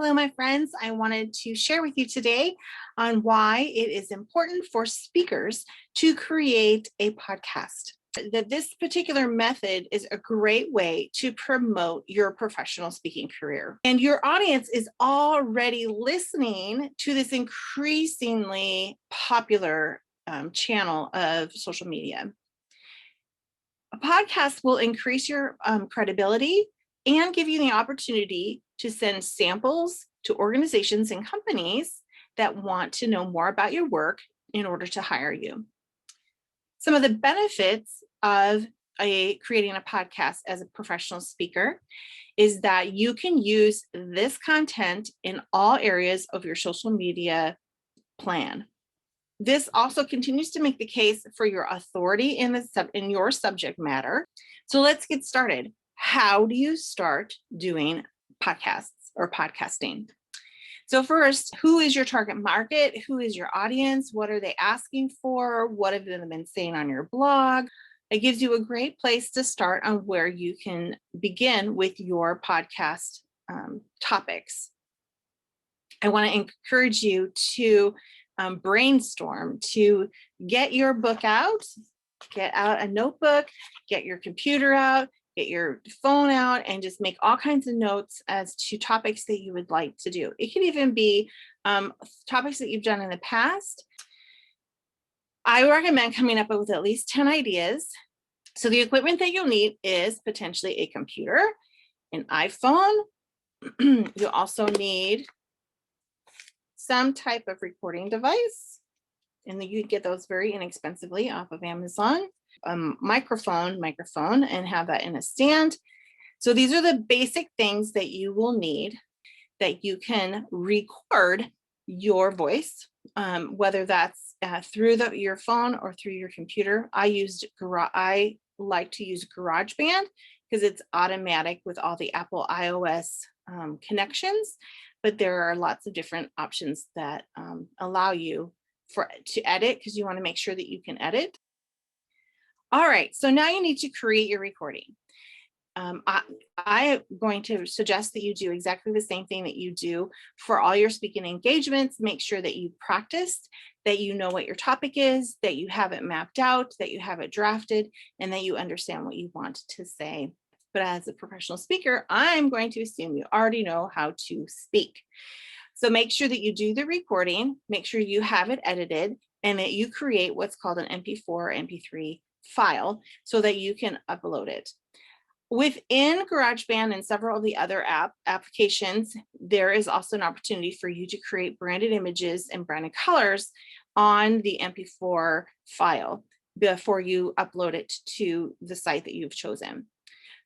Hello, my friends. I wanted to share with you today on why it is important for speakers to create a podcast. That this particular method is a great way to promote your professional speaking career. And your audience is already listening to this increasingly popular channel of social media. A podcast will increase your credibility and give you the opportunity to send samples to organizations and companies that want to know more about your work in order to hire you. Some of the benefits of creating a podcast as a professional speaker is that you can use this content in all areas of your social media plan. This also continues to make the case for your authority in your subject matter. So let's get started. How do you start doing podcasts or podcasting? So first, who is your target market? Who is your audience? What are they asking for? What have they been saying on your blog? It gives you a great place to start on where you can begin with your podcast topics. I want to encourage you to brainstorm, to get your book out, get out a notebook, get your computer out, get your phone out, and just make all kinds of notes as to topics that you would like to do. It could even be topics that you've done in the past. I recommend coming up with at least 10 ideas. So the equipment that you'll need is potentially a computer, an iPhone. You also need some type of recording device, and you can get those very inexpensively off of Amazon. Microphone, and have that in a stand. So these are the basic things that you will need that you can record your voice, whether that's through your phone or through your computer. I like to use GarageBand because it's automatic with all the Apple iOS connections, but there are lots of different options that allow you to edit, because you want to make sure that you can edit. All right, so now you need to create your recording. I am going to suggest that you do exactly the same thing that you do for all your speaking engagements. Make sure that you practiced, that you know what your topic is, that you have it mapped out, that you have it drafted, and that you understand what you want to say. But as a professional speaker, I'm going to assume you already know how to speak. So make sure that you do the recording, make sure you have it edited, and that you create what's called an MP4 or MP3 file so that you can upload it. Within GarageBand and several of the other applications, there is also an opportunity for you to create branded images and branded colors on the MP4 file before you upload it to the site that you've chosen.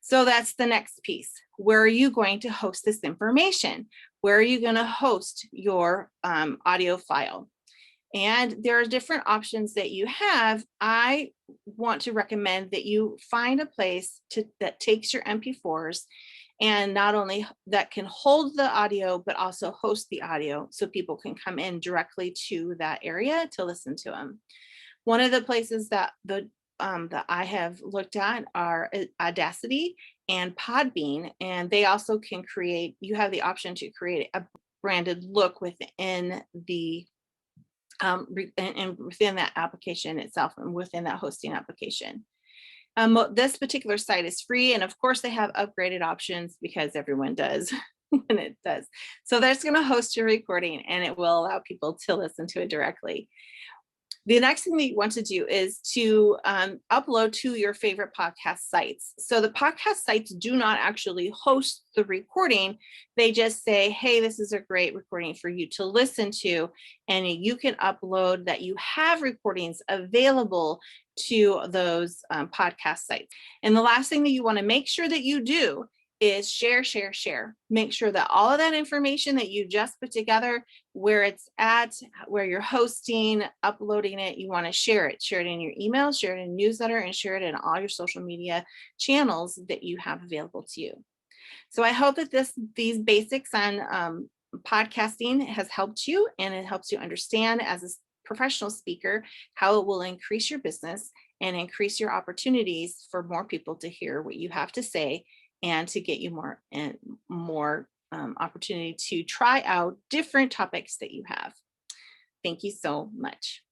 So that's the next piece. Where are you going to host this information? Where are you going to host your audio file? And there are different options that you have. I want to recommend that you find a place that takes your MP4s and not only that can hold the audio, but also host the audio so people can come in directly to that area to listen to them. One of the places that I have looked at are Audacity and Podbean, and they also can you have the option to create a branded look within the and within that application itself and within that hosting application. This particular site is free, and of course they have upgraded options because everyone does when it does. So that's going to host your recording, and it will allow people to listen to it directly. The next thing that you want to do is to upload to your favorite podcast sites. So the podcast sites do not actually host the recording. They just say, hey, this is a great recording for you to listen to. And you can upload that you have recordings available to those podcast sites. And the last thing that you want to make sure that you do is share. Make sure that all of that information that you just put together, where it's at, where you're hosting, uploading it, you want to share it. Share it in your email, share it in newsletter, and share it in all your social media channels that you have available to you. So I hope that these basics on podcasting has helped you, and it helps you understand as a professional speaker how it will increase your business and increase your opportunities for more people to hear what you have to say and to get you more opportunity to try out different topics that you have. Thank you so much.